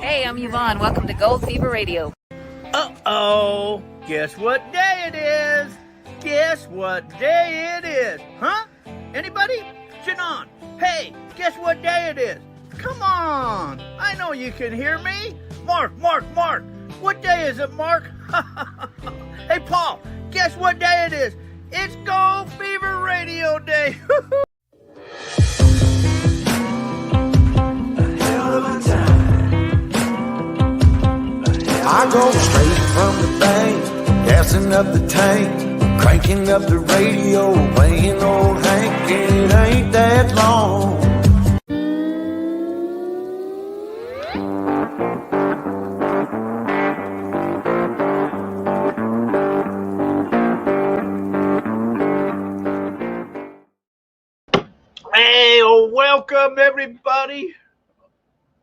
Hey, I'm Yvonne. Welcome to Gold Fever Radio. Uh-oh. Guess what day it is? Guess what day it is? Huh? Anybody? Janon. Hey, guess what day it is? Come on. I know you can hear me. Mark. What day is it, Mark? Hey, Paul, guess what day it is? It's Gold Fever Radio Day. I go straight from the bank, gassing up the tank, cranking up the radio, playing old Hank, it ain't that long. Hey, welcome everybody.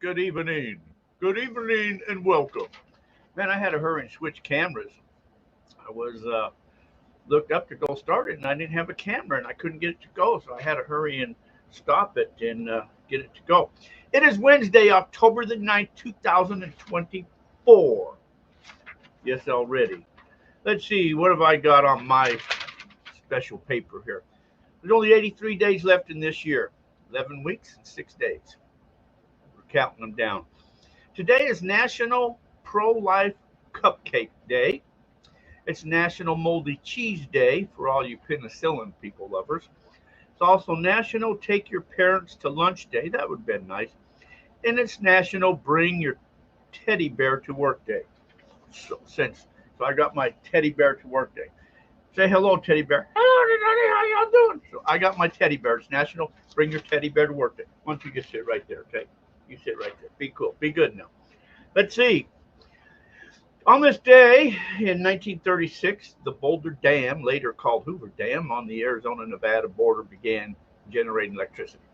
Good evening and welcome. Man, I had to hurry and switch cameras. I was looked up to go start it, and I didn't have a camera, and I couldn't get it to go, so I had to hurry and stop it and get it to go. It is Wednesday, October the 9th, 2024. Yes, already. Let's see, what have I got on my special paper here? There's only 83 days left in this year. 11 weeks and 6 days. We're counting them down. Today is National Pro-Life Cupcake Day. It's National Moldy Cheese Day for all you penicillin people lovers. It's also National Take Your Parents to Lunch Day. That would have been nice. And it's National Bring Your Teddy Bear to Work Day. So I got my teddy bear to work day. Say hello, teddy bear. Hello, everybody. How y'all doing? So I got my teddy bear. It's National Bring Your Teddy Bear to Work Day. Why don't you just sit right there, okay? You sit right there. Be cool. Be good now. Let's see. On this day in 1936, the Boulder Dam, later called Hoover Dam, on the Arizona-Nevada border began generating electricity.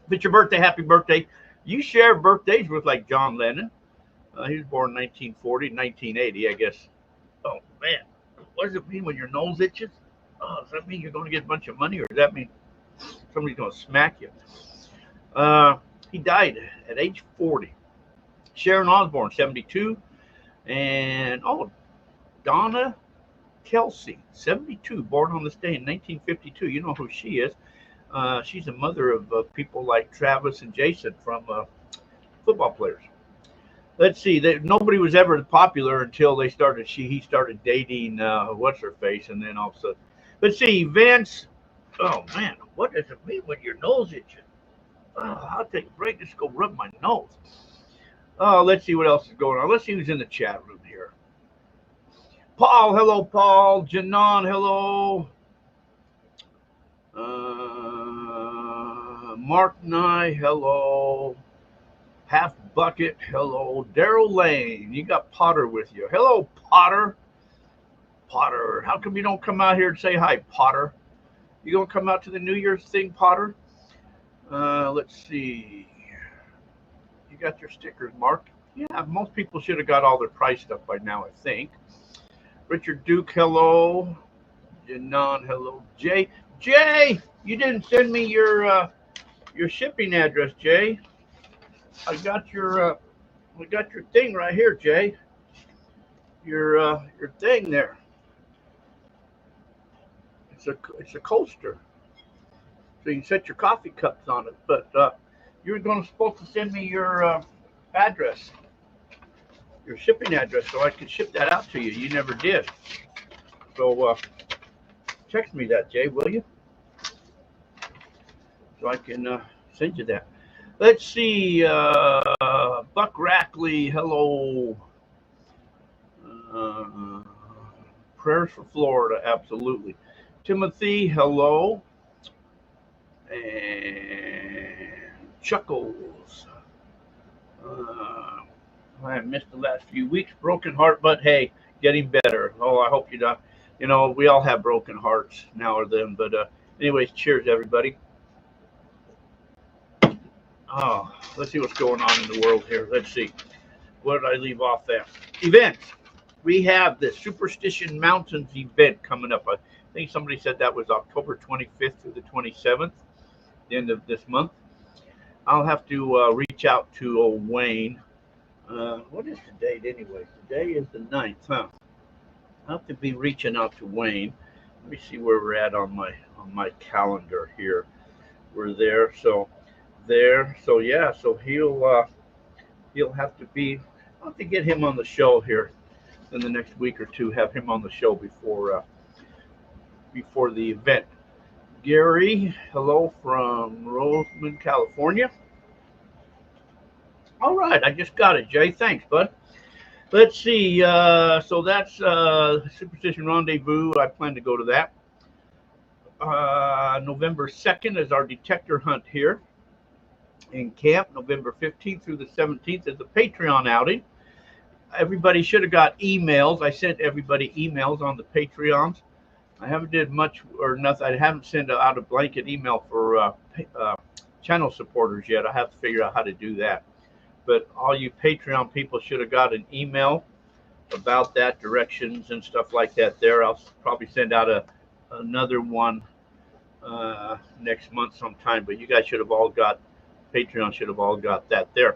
If it's your birthday, happy birthday. You share birthdays with like John Lennon. He was born in 1940, 1980, I guess. Oh, man. What does it mean when your nose itches? Oh, does that mean you're going to get a bunch of money, or does that mean somebody's going to smack you? He died at age 40. Sharon Osbourne, 72. And, Donna Kelsey, 72, born on this day in 1952. You know who she is. She's the mother of people like Travis and Jason from football players. Let's see. Nobody was ever popular until he started dating what's her face, and then all of a sudden. Let's see. Vince. Oh man, what does it mean when your nose itches? Oh, I'll take a break. Just go rub my nose. Oh, let's see what else is going on. Let's see who's in the chat room here. Paul, hello, Paul. Janon, hello. Mark Nye, hello. Half Bucket, hello. Daryl Lane, you got Potter with you. Hello, Potter. Potter, how come you don't come out here and say hi, Potter? You gonna come out to the New Year's thing, Potter? Let's see. You got your stickers, Mark? Yeah, most people should have got all their price stuff by now, I think. Richard Duke, hello. Janon, hello. Jay, you didn't send me your shipping address, Jay. I got your thing right here, Jay. Your thing there. It's a coaster, so you can set your coffee cups on it. But you're supposed to send me your address, your shipping address, so I could ship that out to you. You never did. So text me that, Jay, will you? So I can send you that. Let's see, Buck Rackley, hello. Prayers for Florida, absolutely. Timothy, hello. And Chuckles. I have missed the last few weeks. Broken heart, but hey, getting better. Oh, I hope you don't. You know, we all have broken hearts now or then. But anyways, cheers, everybody. Oh, let's see what's going on in the world here. Let's see. What did I leave off there? Events. We have the Superstition Mountains event coming up. I think somebody said that was October 25th through the 27th, the end of this month. I'll have to reach out to old Wayne What is the date anyway? Today is the 9th, huh? I'll have to be reaching out to Wayne. Let me see where we're at on my calendar here. We're there, so there. So yeah, so he'll have to be. I'll have to get him on the show here in the next week or two. Have him on the show before the event. Gary, hello from Roseman, California. All right, I just got it, Jay. Thanks, bud. Let's see. So that's Superstition Rendezvous. I plan to go to that. November 2nd is our detector hunt here in camp. November 15th through the 17th is the Patreon outing. Everybody should have got emails. I sent everybody emails on the Patreons. I haven't did much or nothing. I haven't sent out a blanket email for channel supporters yet. I have to figure out how to do that. But all you Patreon people should have got an email about that, directions and stuff like that there. I'll probably send out another one next month sometime, but you guys should have all got, Patreon should have all got that there.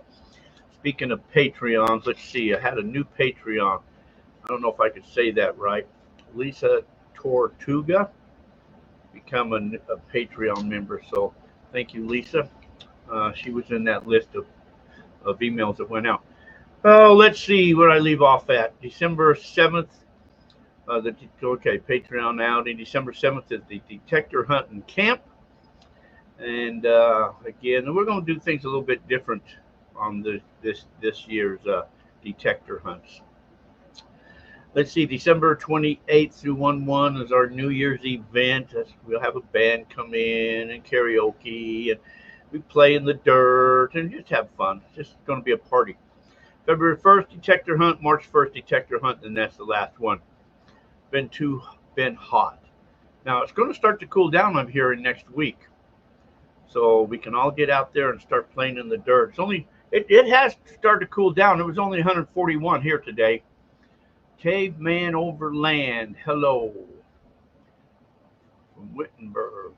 Speaking of Patreons, let's see, I had a new Patreon. I don't know if I could say that right. Lisa Tortuga become a Patreon member, so thank you, Lisa. She was in that list of emails that went out. Oh, let's see where I leave off at. December 7th, Patreon outing. December 7th is the detector hunt and camp. And again, we're going to do things a little bit different on this year's detector hunts. Let's see, December 28th through 1/1 is our New Year's event. We'll have a band come in and karaoke, and we play in the dirt and just have fun. It's just going to be a party. February 1st, detector hunt. March 1st, detector hunt, and that's the last one. Been hot. Now, it's going to start to cool down, I'm hearing, next week. So we can all get out there and start playing in the dirt. It has started to cool down. It was only 141 here today. Caveman Overland, hello. From Wittenberg.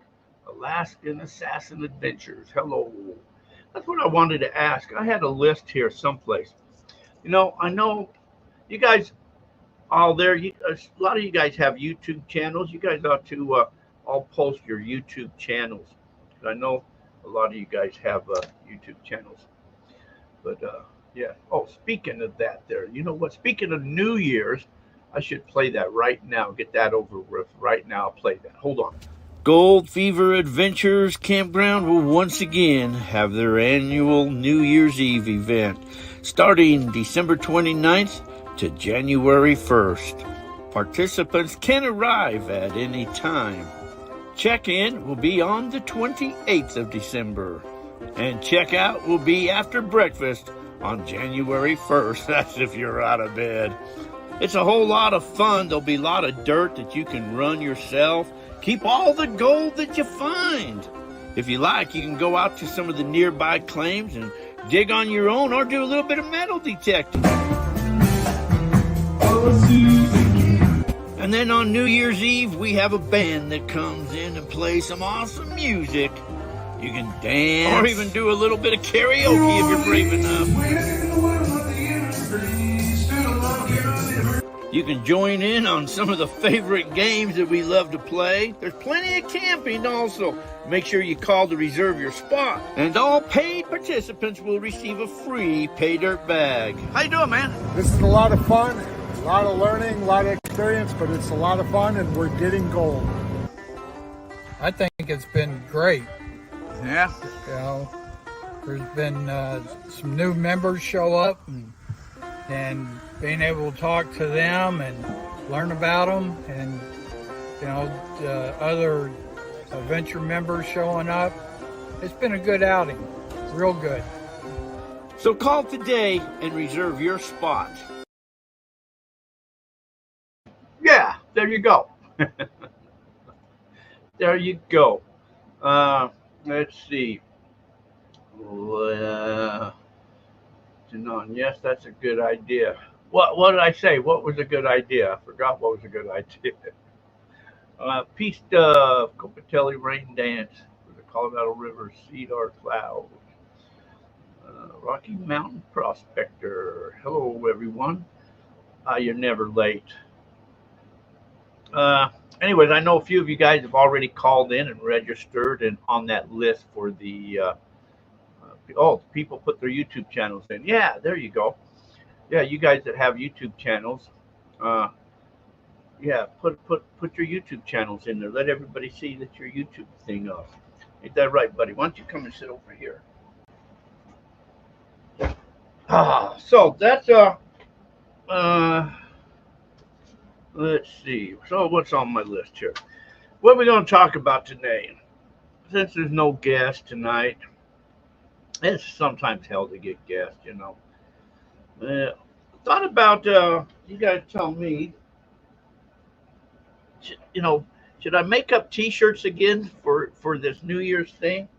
Alaskan Assassin Adventures, hello. That's what I wanted to ask. I had a list here someplace. I know you guys all there. A lot of you guys have YouTube channels. You guys ought to all post your YouTube channels. I know a lot of you guys have YouTube channels. But yeah. Oh, speaking of that there, you know what? Speaking of New Year's, I should play that right now. Get that over with right now. I'll play that. Hold on. Gold Fever Adventures Campground will once again have their annual New Year's Eve event starting December 29th to January 1st. Participants can arrive at any time. Check-in will be on the 28th of December, and check-out will be after breakfast on January 1st. That's if you're out of bed. It's a whole lot of fun. There'll be a lot of dirt that you can run yourself. Keep all the gold that you find. If you like, you can go out to some of the nearby claims and dig on your own or do a little bit of metal detecting. And then on New Year's Eve, we have a band that comes in and plays some awesome music. You can dance or even do a little bit of karaoke if you're brave enough. You can join in on some of the favorite games that we love to play. There's plenty of camping also. Make sure you call to reserve your spot. And all paid participants will receive a free pay dirt bag. How you doing, man? This is a lot of fun, a lot of learning, a lot of experience, but it's a lot of fun and we're getting gold. I think it's been great. Yeah. There's been some new members show up and being able to talk to them and learn about them, and other adventure members showing up. It's been a good outing, real good. So call today and reserve your spot. Yeah, there you go. There you go. Let's see. Yes, that's a good idea. What did I say? What was a good idea? I forgot what was a good idea. Pista, Copatelli Rain Dance, for the Colorado River, Cedar Clouds. Rocky Mountain Prospector. Hello, everyone. You're never late. Uh, Anyways, I know a few of you guys have already called in and registered and on that list for the people put their YouTube channels in. Yeah, there you go. Yeah, you guys that have YouTube channels, uh, yeah, put your YouTube channels in there. Let everybody see that your YouTube thing up. Ain't that right, buddy? Why don't you come and sit over here? So that's uh let's see. So what's on my list here? What are we going to talk about today? Since there's no guest tonight, it's sometimes hell to get guests, you know. Thought about you guys tell me, you know, should I make up T-shirts again for this New Year's thing?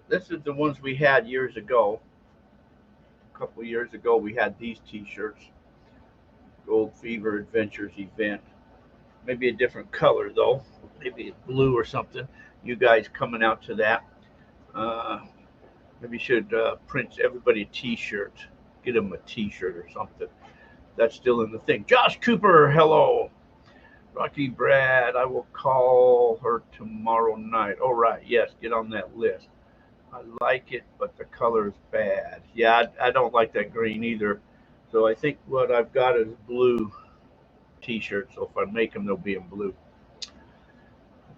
This is the ones we had years ago. A couple of years ago, we had these T-shirts. Gold Fever Adventures event. Maybe a different color though. Maybe blue or something. You guys coming out to that? Maybe should print everybody a T-shirt. Get them a T-shirt or something. That's still in the thing. Josh Cooper, hello. Rocky Brad, I will call her tomorrow night. All right, yes, get on that list. I like it, but the color is bad. Yeah, I don't like that green either. So I think what I've got is blue T-shirts. So if I make them, they'll be in blue.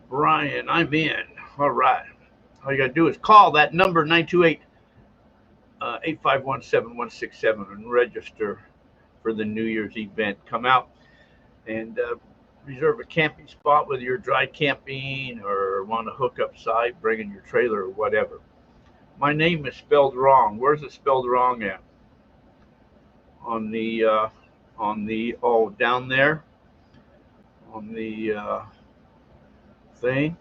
Brian, I'm in. All right. All you got to do is call that number 928 851 7167 and register for the New Year's event. Come out and reserve a camping spot, whether you're dry camping or want to hook up side, bring in your trailer or whatever. My name is spelled wrong. Where's it spelled wrong at? On the down there on the thing.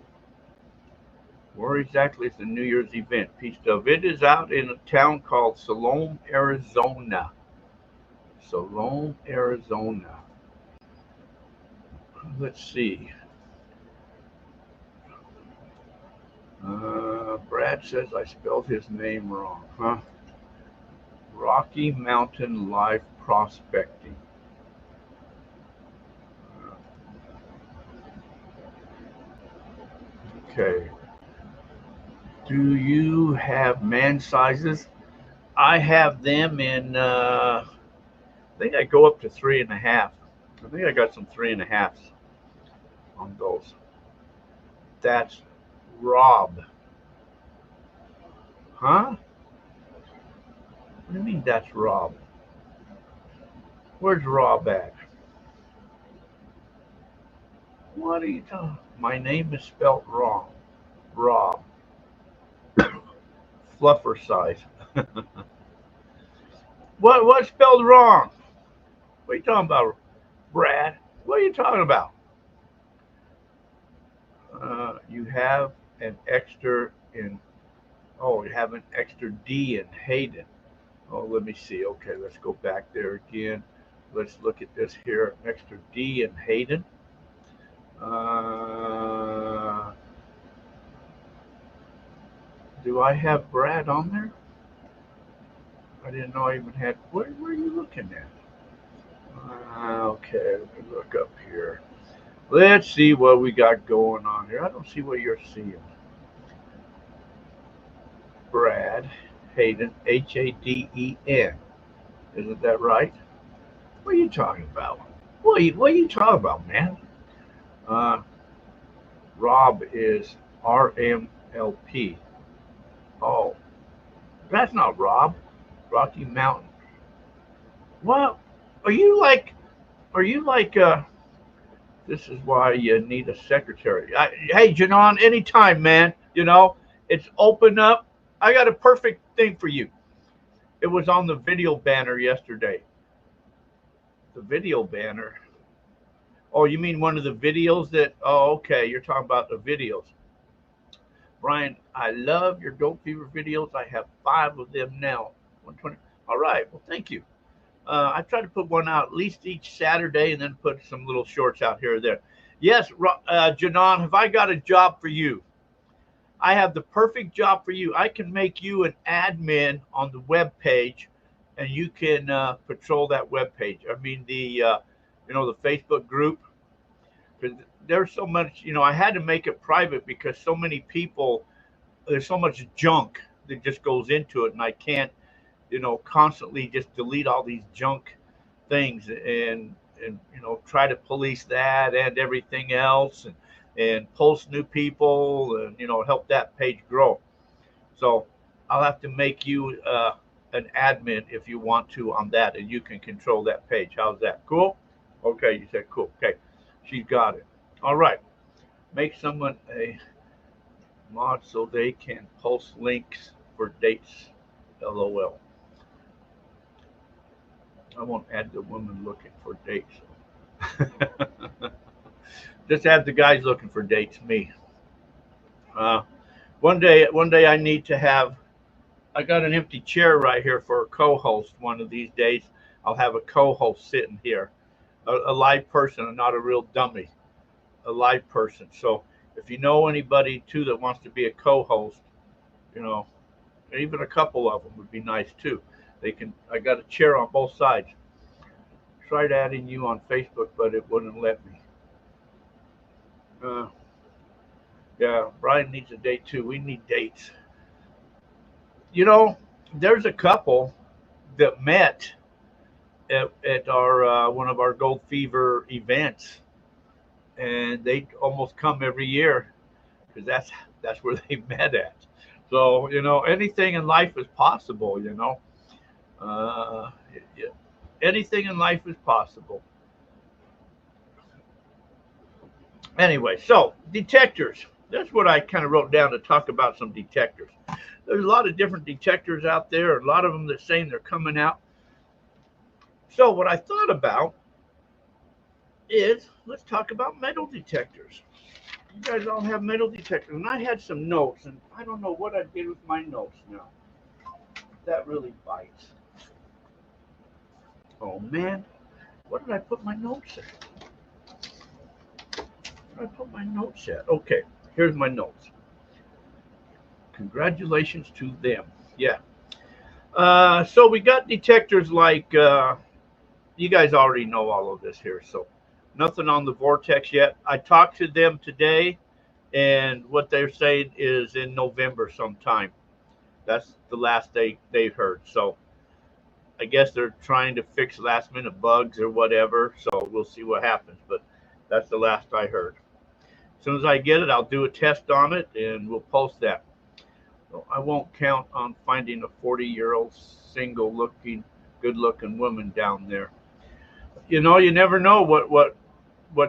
Where exactly is the New Year's event? Piece of it is out in a town called Salome, Arizona. Salome, Arizona. Let's see. Brad says I spelled his name wrong, huh? Rocky Mountain Life Prospecting. Okay. Do you have man sizes? I have them in, I think I go up to 3.5. I think I got some 3.5s on those. That's Rob. Huh? What do you mean that's Rob? Where's Rob at? What are you talking? My name is spelled wrong. Rob. Fluffer size. What's spelled wrong? What are you talking about, Brad? What are you talking about? You have an extra in. Oh, you have an extra D in Hayden. Oh, let me see. Okay, let's go back there again. Let's look at this here. An extra D in Hayden. Do I have Brad on there? I didn't know I even had. Where are you looking at? Okay, let me look up here. Let's see what we got going on here. I don't see what you're seeing. Brad Hayden, Haden. Isn't that right? What are you talking about? What are you talking about, man? Rob is RMLP. Oh, that's not Rob. Rocky Mountain. Well, are you like, this is why you need a secretary. Hey, Janon, anytime, man. You know, it's open up. I got a perfect thing for you. It was on the video banner yesterday. The video banner. Oh, you mean one of the videos that, oh, okay. You're talking about the videos. Brian, I love your Goat Fever videos. I have 5 of them now. 120. All right. Well, thank you. I try to put one out at least each Saturday and then put some little shorts out here or there. Yes, Janon, have I got a job for you? I have the perfect job for you. I can make you an admin on the web page, and you can patrol that web page. I mean the Facebook group. Because there's so much, I had to make it private because so many people, there's so much junk that just goes into it, and I can't, constantly just delete all these junk things and try to police that and everything else and post new people and help that page grow. So I'll have to make you an admin if you want to on that, and you can control that page. How's that? Cool? Okay, you said cool. Okay, she's got it. All right. Make someone a mod so they can post links for dates. LOL. I won't add the woman looking for dates. Just add the guys looking for dates. Me. One day I need to have. I got an empty chair right here for a co-host. One of these days, I'll have a co-host sitting here, a live person, and not a real dummy, a live person. So if you know anybody too that wants to be a co-host, even a couple of them would be nice too. They can. I got a chair on both sides. Tried adding you on Facebook, but it wouldn't let me. Yeah, Brian needs a date too. We need dates. There's a couple that met at our one of our Gold Fever events, and they almost come every year because that's where they met at. So anything in life is possible. Uh, Anything in life is possible. Anyway, so detectors. That's what I kind of wrote down to talk about some detectors. There's a lot of different detectors out there, a lot of them that saying they're coming out. So what I thought about is let's talk about metal detectors. You guys all have metal detectors, and I had some notes, and I don't know what I did with my notes now. That really bites. Oh man, what did I put my notes at? Where did I put my notes at? Okay, here's my notes. Congratulations to them. Yeah. So we got detectors like, you guys already know all of this here, so nothing on the Vortex yet. I talked to them today, and what they're saying is in November sometime. That's the last they've heard. So I guess they're trying to fix last minute bugs or whatever. So we'll see what happens. But that's the last I heard. As soon as I get it, I'll do a test on it and we'll post that. So I won't count on finding a 40-year-old single looking, good looking woman down there. You never know what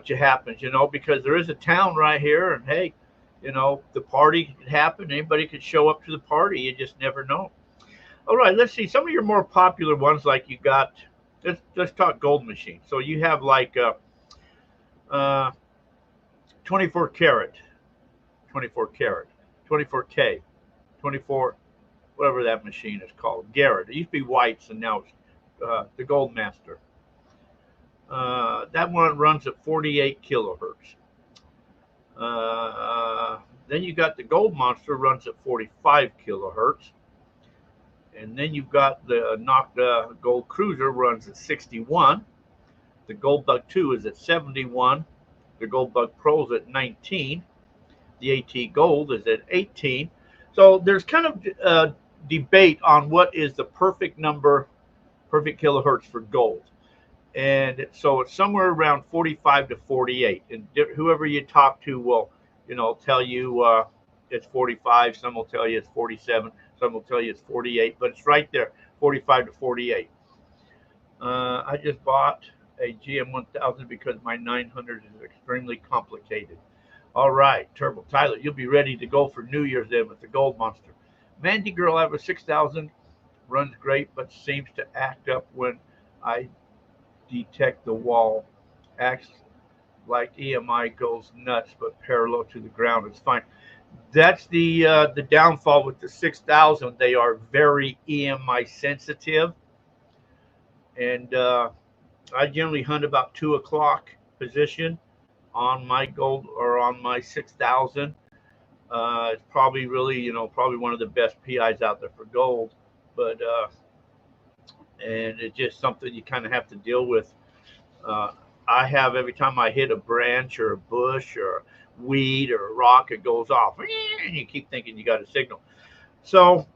happens, because there is a town right here, and hey, the party could happen. Anybody could show up to the party. You just never know. All right, let's see some of your more popular ones. Like you got, let's talk gold machines. So you have like 24 karat, 24K, 24, whatever that machine is called, Garrett. It used to be White's, and now it's the Gold Master. That one runs at 48 kilohertz. Then you got the Gold Monster, runs at 45 kilohertz. And then you've got the Nocta Gold Cruiser, runs at 61. The Gold Bug 2 is at 71. The Gold Bug Pro is at 19. The AT Gold is at 18. So there's kind of debate on what is the perfect number, perfect kilohertz for gold. And so it's somewhere around 45 to 48. And whoever you talk to will, tell you it's 45. Some will tell you it's 47. Some will tell you it's 48. But it's right there, 45 to 48. I just bought a GM1000 because my 900 is extremely complicated. All right, Turbo Tyler, you'll be ready to go for New Year's then with the Gold Monster. Mandy Girl, I have a 6000, runs great, but seems to act up when I detect the wall. Acts like EMI goes nuts, but parallel to the ground, it's fine. That's the downfall with the 6000. They are very EMI sensitive, and I generally hunt about 2 o'clock position on my gold or on my 6000. It's probably really, probably one of the best PIs out there for gold, but and it's just something you kind of have to deal with. Uh, I have every time I hit a branch or a bush or a weed or a rock, it goes off, and you keep thinking you got a signal. So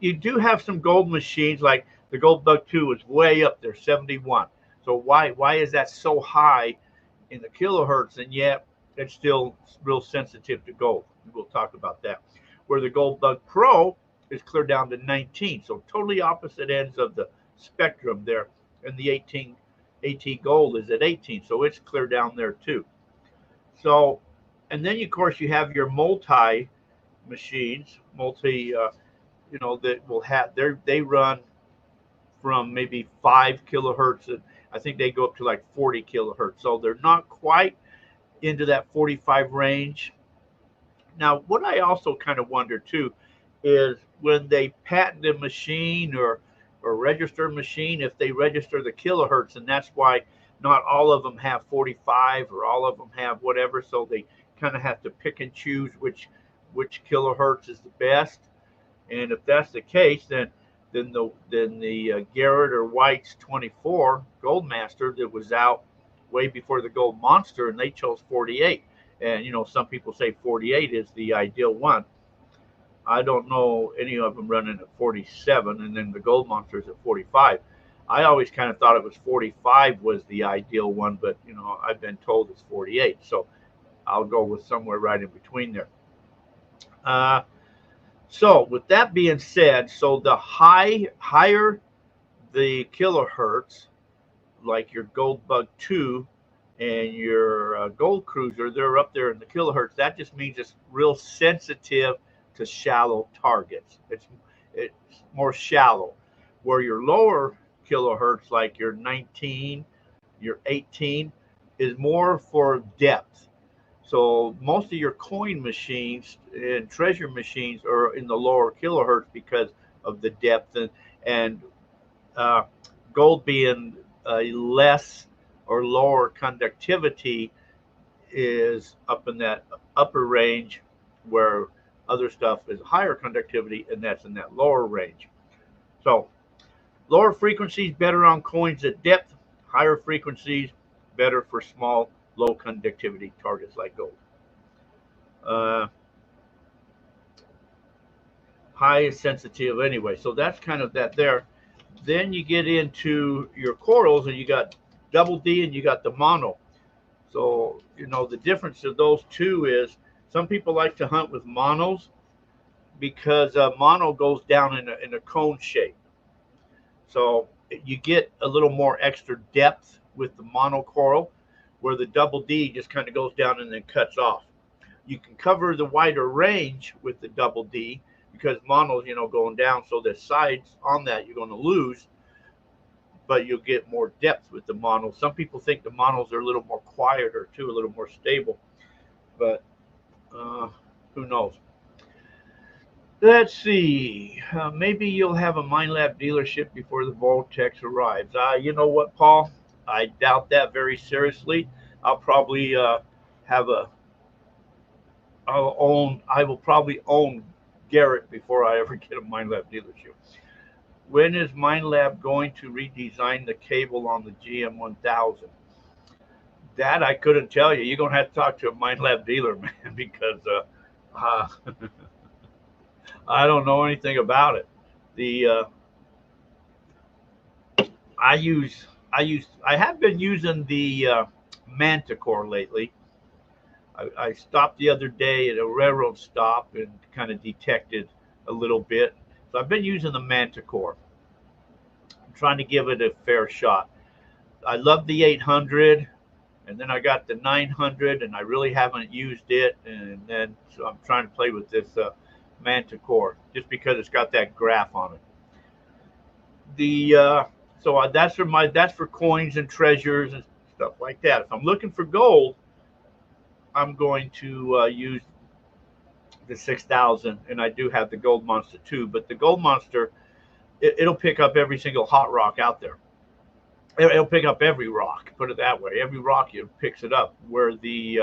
you do have some gold machines, like the Gold Bug 2 is way up there, 71. So why is that so high in the kilohertz, and yet it's still real sensitive to gold? We'll talk about that. Where the Gold Bug Pro is clear down to 19, so totally opposite ends of the spectrum there, and the 18 AT Gold is at 18, so it's clear down there too. So, and then of course you have your multi machines, that will have they run from maybe 5 kilohertz, and I think they go up to like 40 kilohertz. So they're not quite into that 45 range. Now, what I also kind of wonder too is when they patent a machine or register a machine, if they register the kilohertz, and that's why not all of them have 45 or all of them have whatever. So they kind of have to pick and choose which kilohertz is the best. And if that's the case, then the Garrett or White's 24 Goldmaster that was out way before the Gold Monster, and they chose 48. And some people say 48 is the ideal one. I don't know any of them running at 47, and then the Gold Monster is at 45. I always kind of thought it was 45 was the ideal one, but I've been told it's 48, so I'll go with somewhere right in between there. So with that being said, so the higher the kilohertz, like your Gold Bug 2 and your Gold Cruiser, they're up there in the kilohertz. That just means it's real sensitive to shallow targets. It's more shallow. Where your lower kilohertz, like your 19, your 18, is more for depth. So most of your coin machines and treasure machines are in the lower kilohertz because of the depth, and gold being less or lower conductivity is up in that upper range, where other stuff is higher conductivity, and that's in that lower range. So lower frequencies better on coins at depth, higher frequencies better for small, low conductivity targets like gold. High is sensitive anyway, so that's kind of that there. Then you get into your corals, and you got double D and you got the mono. So the difference of those two is some people like to hunt with monos because mono goes down in a cone shape. So you get a little more extra depth with the mono coral, where the double D just kind of goes down and then cuts off. You can cover the wider range with the double D because mono's, going down, so the sides on that you're going to lose, but you'll get more depth with the mono. Some people think the monos are a little more quieter too, a little more stable, but who knows? Let's see. Maybe you'll have a Minelab dealership before the Vortex arrives. You know what, Paul? I doubt that very seriously. I'll probably I will probably own Garrett before I ever get a Minelab dealership. When is Minelab going to redesign the cable on the GM1000? That I couldn't tell you. You're going to have to talk to a Minelab dealer, man, because I don't know anything about it. I have been using the Manticore lately. I stopped the other day at a railroad stop and kind of detected a little bit. So I've been using the Manticore. I'm trying to give it a fair shot. I love the 800, and then I got the 900, and I really haven't used it. And then so I'm trying to play with this Manticore just because it's got that graph on it. So that's for coins and treasures and stuff like that. If I'm looking for gold, I'm going to use the 6000, and I do have the Gold Monster too. But the Gold Monster, it'll pick up every single hot rock out there. It'll pick up every rock. Put it that way. Every rock it picks it up. Where the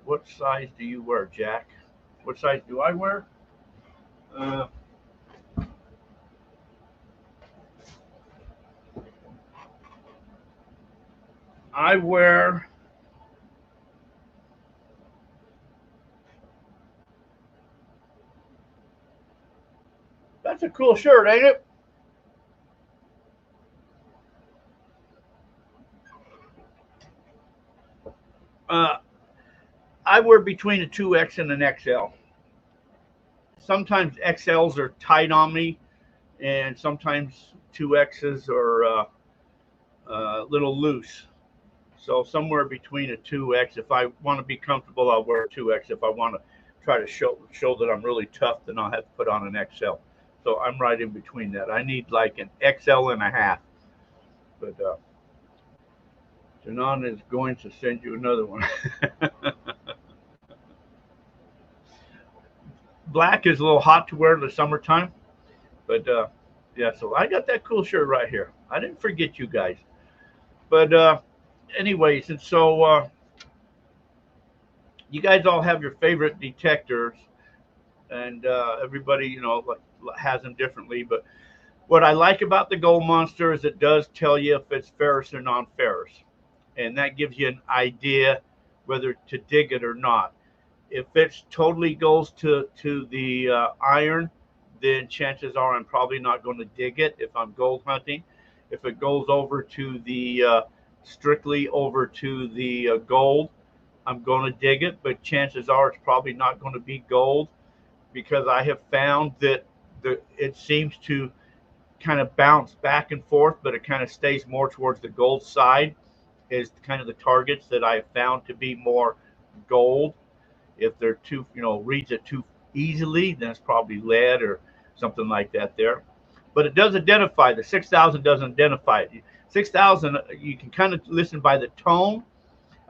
what size do you wear, Jack? What size do I wear? I wear that's a cool shirt, ain't it? Uh, I wear between a 2X and an XL. Sometimes XLs are tight on me, and sometimes 2Xs are a little loose. So somewhere between a 2X. If I want to be comfortable, I'll wear a 2X. If I want to try to show that I'm really tough, then I'll have to put on an XL. So I'm right in between that. I need like an XL and a half. But Janon is going to send you another one. Black is a little hot to wear in the summertime. But yeah, so I got that cool shirt right here. I didn't forget you guys. But anyways, and so you guys all have your favorite detectors, and everybody, you know, has them differently. But what I like about the Gold Monster is it does tell you if it's ferrous or non-ferrous, and that gives you an idea whether to dig it or not. If it totally goes to the iron, then chances are I'm probably not going to dig it if I'm gold hunting. If it goes over to the strictly over to the gold, I'm going to dig it, but chances are it's probably not going to be gold, because I have found that it seems to kind of bounce back and forth, but it kind of stays more towards the gold side is kind of the targets that I have found to be more gold. If they're too, you know, reads it too easily, then it's probably lead or something like that there. But it does identify, the 6000 doesn't identify it. 6000, you can kind of listen by the tone.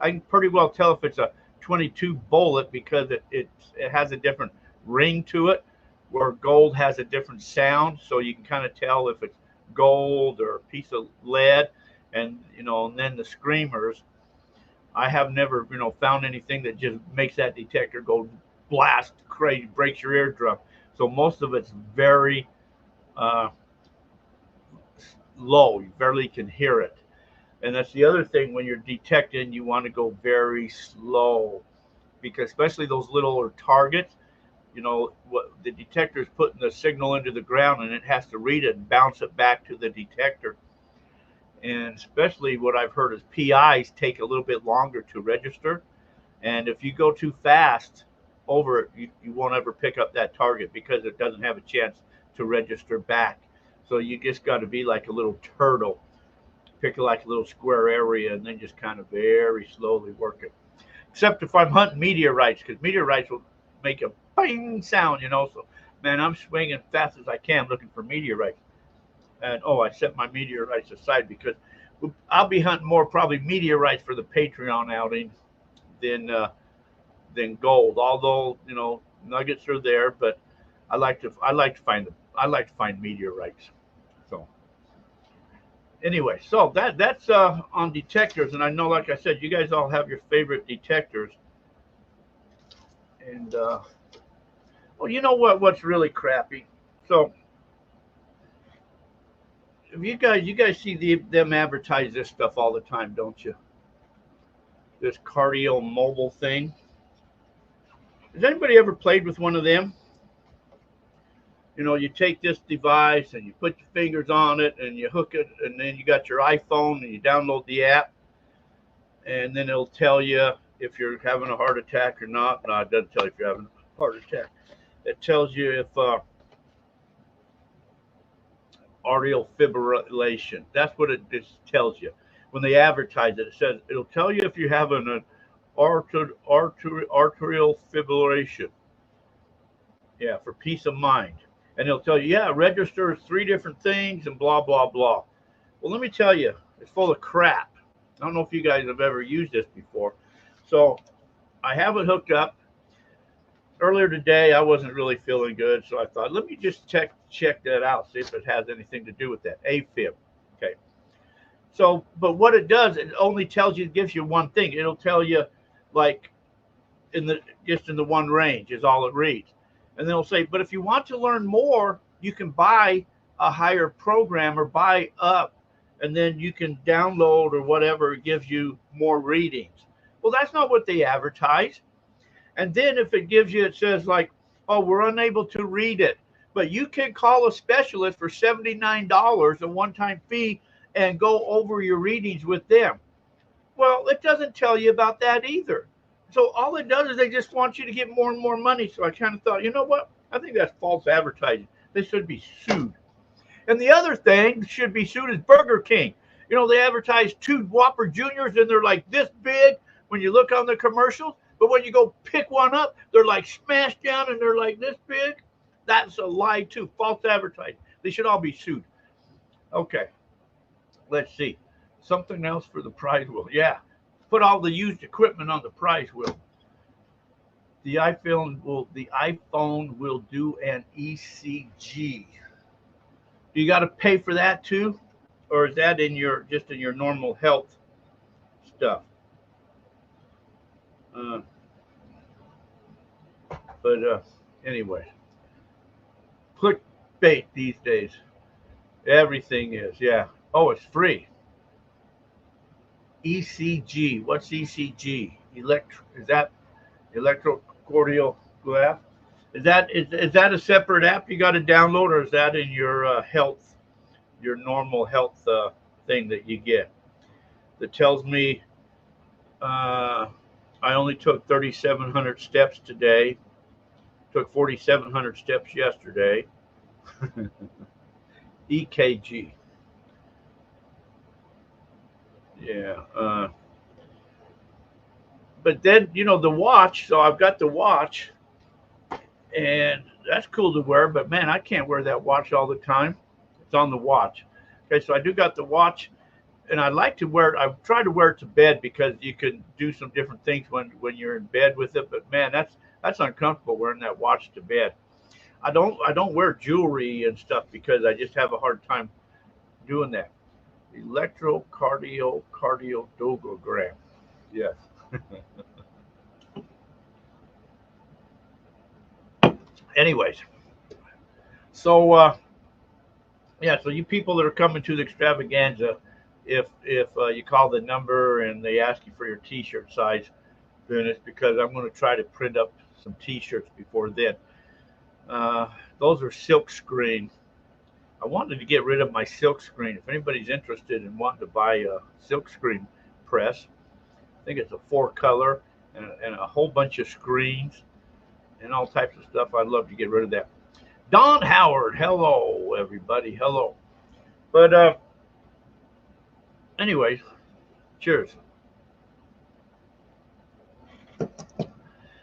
I can pretty well tell if it's a 22 bullet because it has a different ring to it, where gold has a different sound. So you can kind of tell if it's gold or a piece of lead. And, you know, and then the screamers, I have never, you know, found anything that just makes that detector go blast crazy, breaks your eardrum. So most of it's very low. You barely can hear it. And that's the other thing, when you're detecting, you want to go very slow, because especially those littler targets, you know, what the detector is putting the signal into the ground, and it has to read it and bounce it back to the detector. And especially what I've heard is PIs take a little bit longer to register. And if you go too fast over it, you won't ever pick up that target because it doesn't have a chance to register back. So you just got to be like a little turtle, pick like a little square area, and then just kind of very slowly work it. Except if I'm hunting meteorites, because meteorites will make a bang sound, you know. So, man, I'm swinging fast as I can looking for meteorites. And I set my meteorites aside because I'll be hunting more probably meteorites for the Patreon outing than gold. Although, you know, nuggets are there, but I like to find meteorites. So anyway, so that's on detectors, and I know, like I said, you guys all have your favorite detectors. And well, you know what's really crappy? So you guys see them advertise this stuff all the time, don't you? This cardio mobile thing. Has anybody ever played with one of them? You know, you take this device and you put your fingers on it and you hook it, and then you got your iPhone and you download the app, and then it'll tell you if you're having a heart attack or not. No, it doesn't tell you if you're having a heart attack. It tells you if arterial fibrillation. That's what it just tells you. When they advertise it, it says it'll tell you if you're having an arterial fibrillation. Yeah, for peace of mind. And it'll tell you, yeah, it registers 3 different things and blah, blah, blah. Well, let me tell you, it's full of crap. I don't know if you guys have ever used this before. So I have it hooked up. Earlier today, I wasn't really feeling good, so I thought, let me just check that out, see if it has anything to do with that. AFib. Okay. So, but what it does, it only tells you, it gives you one thing. It'll tell you, like, in the one range is all it reads. And then it'll say, but if you want to learn more, you can buy a higher program or buy up, and then you can download or whatever. It gives you more readings. Well, that's not what they advertise. And then if it gives you, it says like, oh, we're unable to read it, but you can call a specialist for $79, a one-time fee, and go over your readings with them. Well, it doesn't tell you about that either. So all it does is they just want you to get more and more money. So I kind of thought, you know what? I think that's false advertising. They should be sued. And the other thing should be sued is Burger King. You know, they advertise 2 Whopper Juniors and they're like this big when you look on the commercials. But when you go pick one up, they're like smashed down and they're like this big. That's a lie too. False advertising. They should all be sued. Okay. Let's see. Something else for the prize wheel. Yeah. Put all the used equipment on the prize wheel. The iPhone will do an ECG. Do you got to pay for that too, or is that in your normal health stuff? Anyway, clickbait these days. Everything is, yeah. Oh, it's free. ECG. What's ECG? Is that electrocardiograph? Is that a separate app you got to download, or is that in your your normal health thing that you get? That tells me I only took 3,700 steps today. Took 4,700 steps yesterday. EKG. Yeah. But then, you know, the watch. So I've got the watch, and that's cool to wear. But man, I can't wear that watch all the time. It's on the watch. Okay, so I do got the watch, and I like to wear it. I try to wear it to bed because you can do some different things when you're in bed with it. But man, that's uncomfortable wearing that watch to bed. I don't wear jewelry and stuff because I just have a hard time doing that. Electrocardiogram. Yes. Anyways, so yeah, so you people that are coming to the extravaganza, if you call the number and they ask you for your t-shirt size, then it's because I'm going to try to print up some t-shirts before then. Those are silk screen. I wanted to get rid of my silk screen. If anybody's interested in wanting to buy a silk screen press, I think it's a 4-color and a whole bunch of screens and all types of stuff. I'd love to get rid of that. Don Howard, hello everybody, hello. But anyways, cheers.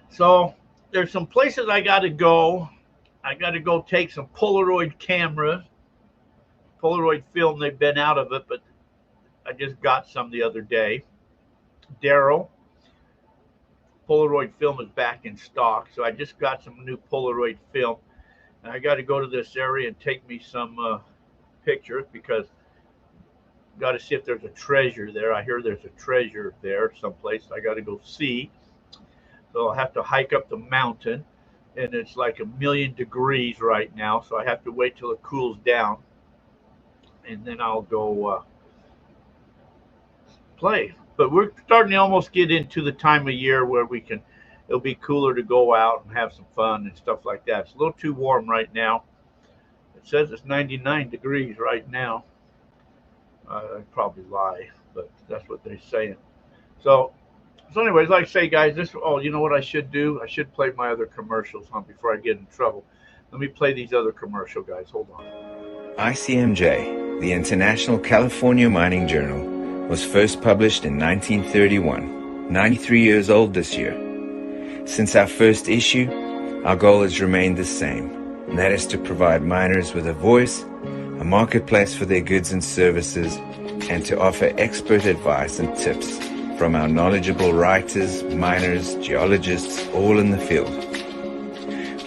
So there's some places I got to go. I got to go take some Polaroid cameras. Polaroid film, they've been out of it, but I just got some the other day. Daryl, Polaroid film is back in stock, so I just got some new Polaroid film, and I got to go to this area and take me some pictures because got to see if there's a treasure there. I hear there's a treasure there someplace. I got to go see. So I'll have to hike up the mountain, and it's like 1,000,000 degrees right now, so I have to wait till it cools down, and then I'll go play. But we're starting to almost get into the time of year where it'll be cooler to go out and have some fun and stuff like that. It's a little too warm right now. It says it's 99 degrees right now. I'd probably lie, but that's what they're saying. So anyways, like I say, guys, you know what I should do? I should play my other commercials before I get in trouble. Let me play these other commercial, guys. Hold on. ICMJ, the International California Mining Journal, was first published in 1931, 93 years old this year. Since our first issue, our goal has remained the same, and that is to provide miners with a voice, a marketplace for their goods and services, and to offer expert advice and tips from our knowledgeable writers, miners, geologists, all in the field.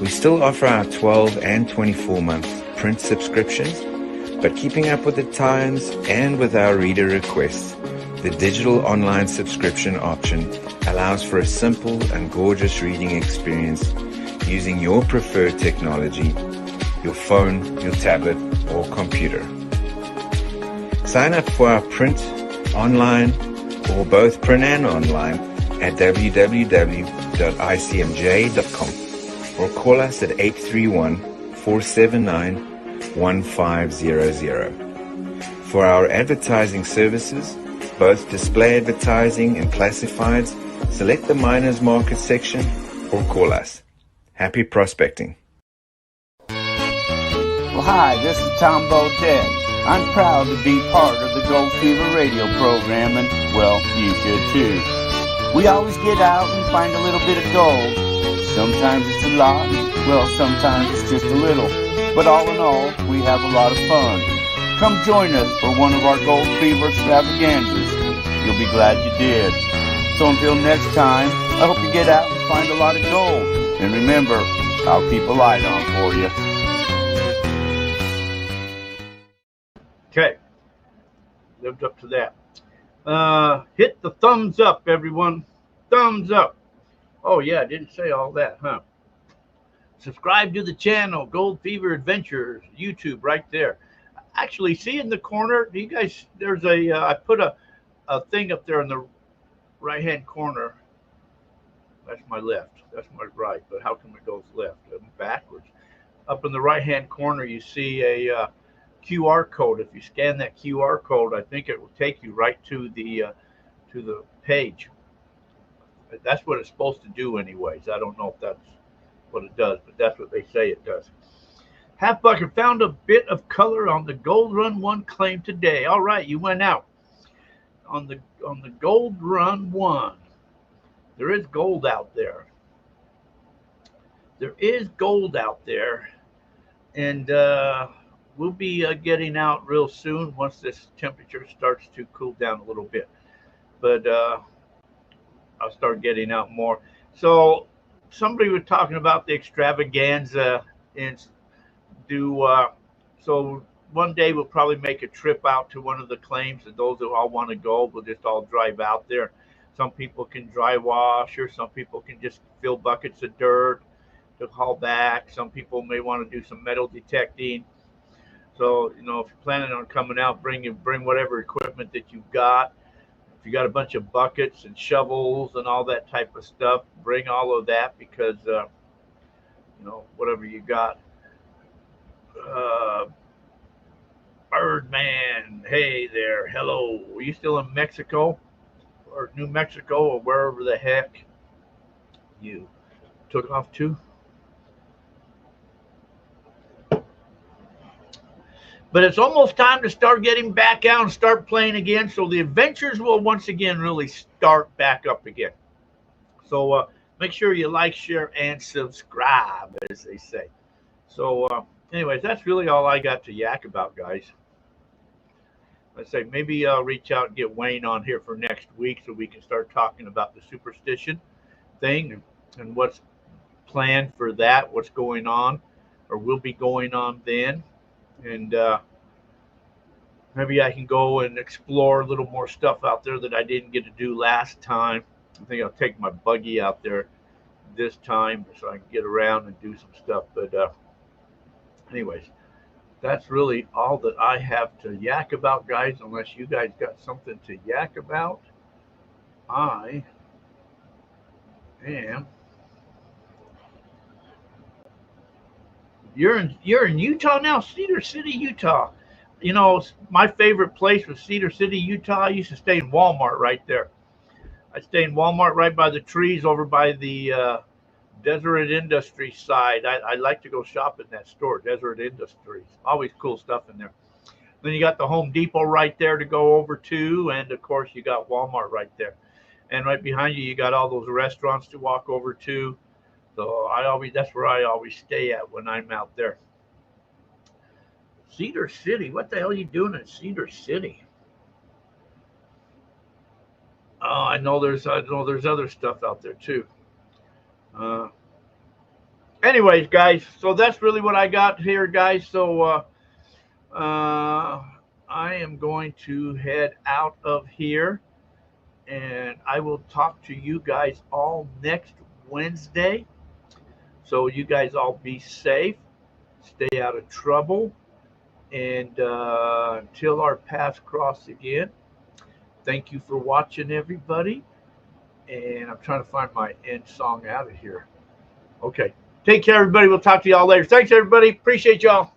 We still offer our 12 and 24-month print subscriptions, but keeping up with the times and with our reader requests, the digital online subscription option allows for a simple and gorgeous reading experience using your preferred technology, your phone, your tablet, or computer. Sign up for our print, online, or both print and online at www.icmj.com or call us at 831-479-1500. For our advertising services, both display advertising and classifieds, select the miners market section or call us. Happy prospecting. Well, hi, this is Tom Bodett. I'm proud to be part of the Gold Fever radio program, and, well, you should too. We always get out and find a little bit of gold. Sometimes it's a lot, well, sometimes it's just a little. But all in all, we have a lot of fun. Come join us for one of our Gold Fever extravaganzas. You'll be glad you did. So until next time, I hope you get out and find a lot of gold. And remember, I'll keep a light on for you. Okay. Lived up to that. Hit the thumbs up, everyone. Thumbs up. Oh, yeah, I didn't say all that, huh? Subscribe to the channel, Gold Fever Adventures, YouTube right there. Actually, see in the corner, you guys, there's I put a thing up there in the right-hand corner. That's my left. That's my right. But how come it goes left? I'm backwards. Up in the right-hand corner, you see a QR code. If you scan that QR code, I think it will take you right to the page. That's what it's supposed to do anyways. I don't know if that's what it does, but that's what they say it does. Halfbucket found a bit of color on the Gold Run 1 claim today. All right, you went out. On the Gold Run 1, there is gold out there. There is gold out there. And we'll be getting out real soon once this temperature starts to cool down a little bit. But I'll start getting out more. So somebody was talking about the extravaganza and so one day we'll probably make a trip out to one of the claims, and those who all want to go, we'll just all drive out there. Some people can dry wash, or some people can just fill buckets of dirt to haul back. Some people may want to do some metal detecting. So, if you're planning on coming out, bring whatever equipment that you've got. If you got a bunch of buckets and shovels and all that type of stuff, bring all of that because, whatever you got. Birdman, hey there, hello. Are you still in Mexico or New Mexico or wherever the heck you took off to? But it's almost time to start getting back out and start playing again. So the adventures will once again really start back up again. So make sure you like, share, and subscribe, as they say. So anyways, that's really all I got to yak about, guys. I say maybe I'll reach out and get Wayne on here for next week so we can start talking about the superstition thing and what's planned for that, what's going on or will be going on then. And maybe I can go and explore a little more stuff out there that I didn't get to do last time. I think I'll take my buggy out there this time so I can get around and do some stuff. But anyways, that's really all that I have to yak about, guys, unless you guys got something to yak about. I am. You're in Utah now, Cedar City, Utah. My favorite place was Cedar City, Utah. I used to stay in Walmart right there. I stay in Walmart right by the trees over by the Desert Industries side. I like to go shop in that store, Desert Industries. Always cool stuff in there. Then you got the Home Depot right there to go over to, and of course you got Walmart right there. And right behind you, you got all those restaurants to walk over to. So that's where I always stay at when I'm out there. Cedar City, what the hell are you doing in Cedar City? Oh, I know there's other stuff out there too. Anyways, guys, so that's really what I got here, guys. So I am going to head out of here. and I will talk to you guys all next Wednesday. So you guys all be safe, stay out of trouble, and until our paths cross again, thank you for watching, everybody. And I'm trying to find my end song out of here. Okay. Take care, everybody. We'll talk to y'all later. Thanks, everybody. Appreciate y'all.